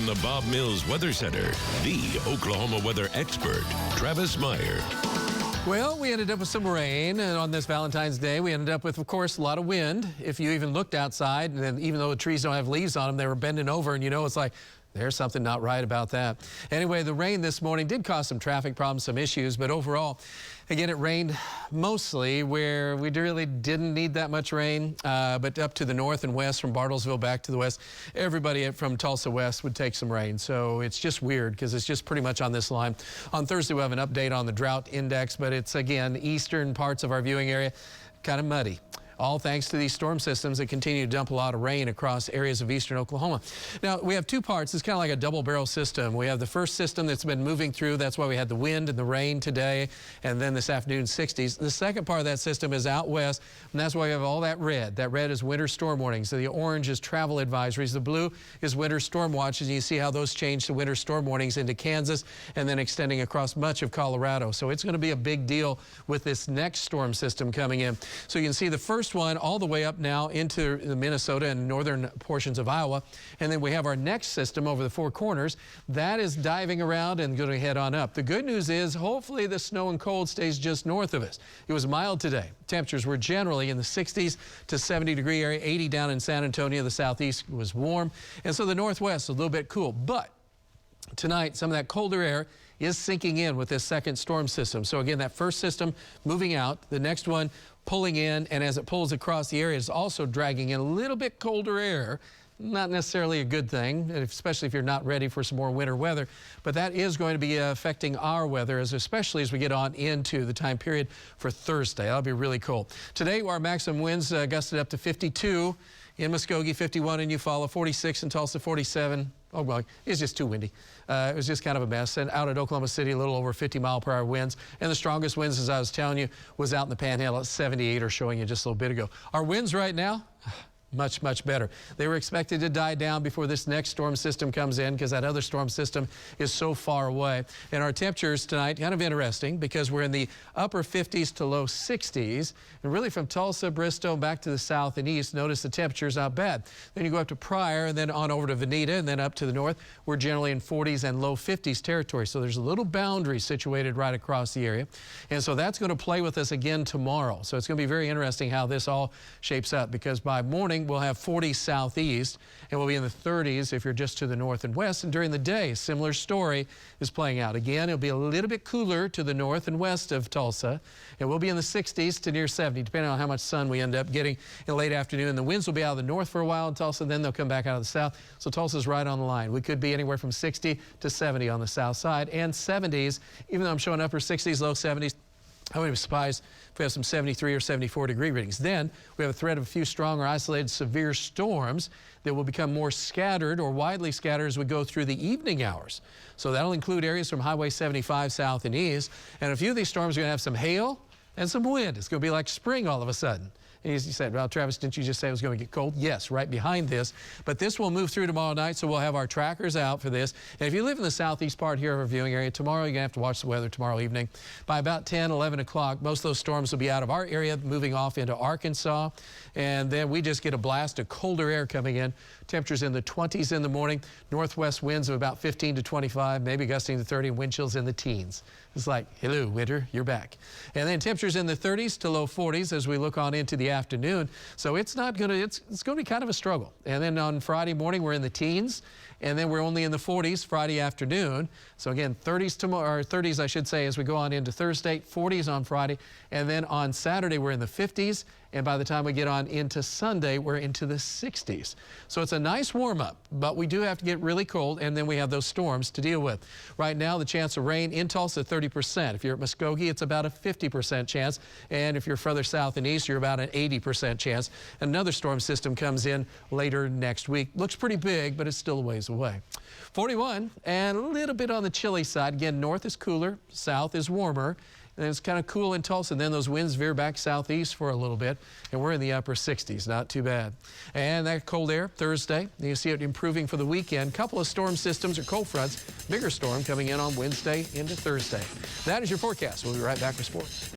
from the Bob Mills Weather Center, the Oklahoma weather expert, Travis Meyer. Well, we ended up with some rain, and on this Valentine's Day, we ended up with, of course, a lot of wind. If you even looked outside, and then even though the trees don't have leaves on them, they were bending over, and you know, it's like, there's something not right about that. Anyway, the rain this morning did cause some traffic problems, some issues, but overall, again, it rained mostly where we really didn't need that much rain, but up to the north and west, from Bartlesville back to the west, everybody from Tulsa west would take some rain. So it's just weird because it's just pretty much on this line. On Thursday, we'll have an update on the drought index, but it's, again, eastern parts of our viewing area, kind of muddy. All thanks to these storm systems that continue to dump a lot of rain across areas of eastern Oklahoma. Now, we have two parts. It's kind of like a double-barrel system. We have the first system that's been moving through. That's why we had the wind and the rain today, and then this afternoon, 60s. The second part of that system is out west, and that's why we have all that red. That red is winter storm warnings. So the orange is travel advisories. The blue is winter storm watches, and you see how those change to winter storm warnings into Kansas and then extending across much of Colorado. So it's going to be a big deal with this next storm system coming in. So you can see the first one all the way up now into the Minnesota and northern portions of Iowa. And then we have our next system over the Four Corners. That is diving around and going to head on up. The good news is hopefully the snow and cold stays just north of us. It was mild today. Temperatures were generally in the 60s to 70-degree area, 80 down in San Antonio. The southeast was warm. And so the northwest a little bit cool. But tonight, some of that colder air is sinking in with this second storm system. So again, that first system moving out, the next one pulling in, and as it pulls across the area, it's also dragging in a little bit colder air. Not necessarily a good thing, especially if you're not ready for some more winter weather, but that is going to be affecting our weather, especially as we get on into the time period for Thursday. That'll be really cold. Today, our maximum winds gusted up to 52 in Muskogee, 51 in Eufaula, 46 in Tulsa, 47. Oh, well, it's just too windy. It was just kind of a mess. And out at Oklahoma City, a little over 50-mile-per-hour winds. And the strongest winds, as I was telling you, was out in the Panhandle at 78, or showing you just a little bit ago. Our winds right now, much, much better. They were expected to die down before this next storm system comes in because that other storm system is so far away. And our temperatures tonight, kind of interesting because we're in the upper 50s to low 60s. And really from Tulsa, Bristow, back to the south and east, notice the temperature's not bad. Then you go up to Pryor and then on over to Veneta and then up to the north. We're generally in 40s and low 50s territory. So there's a little boundary situated right across the area. And so that's going to play with us again tomorrow. So it's going to be very interesting how this all shapes up because by morning, we'll have 40 southeast, and we'll be in the 30s if you're just to the north and west. And during the day, similar story is playing out. Again, it'll be a little bit cooler to the north and west of Tulsa, and we'll be in the 60s to near 70, depending on how much sun we end up getting in late afternoon. The winds will be out of the north for a while in Tulsa, then they'll come back out of the south. So Tulsa's right on the line. We could be anywhere from 60 to 70 on the south side, and 70s, even though I'm showing upper 60s, low 70s. I wouldn't be surprised if we have some 73 or 74 degree readings. Then we have a threat of a few strong or isolated severe storms that will become more scattered or widely scattered as we go through the evening hours. So that'll include areas from Highway 75 south and east. And a few of these storms are going to have some hail and some wind. It's going to be like spring all of a sudden. And you said, well, Travis, didn't you just say it was going to get cold? Yes, right behind this. But this will move through tomorrow night, so we'll have our trackers out for this. And if you live in the southeast part here of our viewing area, tomorrow you're going to have to watch the weather tomorrow evening. By about 10, 11 o'clock, most of those storms will be out of our area, moving off into Arkansas. And then we just get a blast of colder air coming in. Temperatures in the 20s in the morning. Northwest winds of about 15 to 25, maybe gusting to 30, and wind chills in the teens. It's like, hello, winter, you're back. And then temperatures in the 30s to low 40s as we look on into the afternoon. So it's not going to, it's going to be kind of a struggle. And then on Friday morning, we're in the teens, and then we're only in the 40s Friday afternoon. So again, 30s tomorrow, or 30s, I should say, as we go on into Thursday, 40s on Friday, and then on Saturday, we're in the 50s. And by the time we get on into Sunday, we're into the 60s. So it's a nice warm-up, but we do have to get really cold, and then we have those storms to deal with. Right now, the chance of rain in Tulsa, 30%. If you're at Muskogee, it's about a 50% chance. And if you're further south and east, you're about an 80% chance. Another storm system comes in later next week. Looks pretty big, but it's still a ways away. 41, and a little bit on the chilly side. Again, north is cooler, south is warmer. And it's kind of cool in Tulsa, and then those winds veer back southeast for a little bit, and we're in the upper 60s, not too bad. And that cold air Thursday, you see it improving for the weekend. Couple of storm systems or cold fronts, bigger storm coming in on Wednesday into Thursday. That is your forecast. We'll be right back with sports.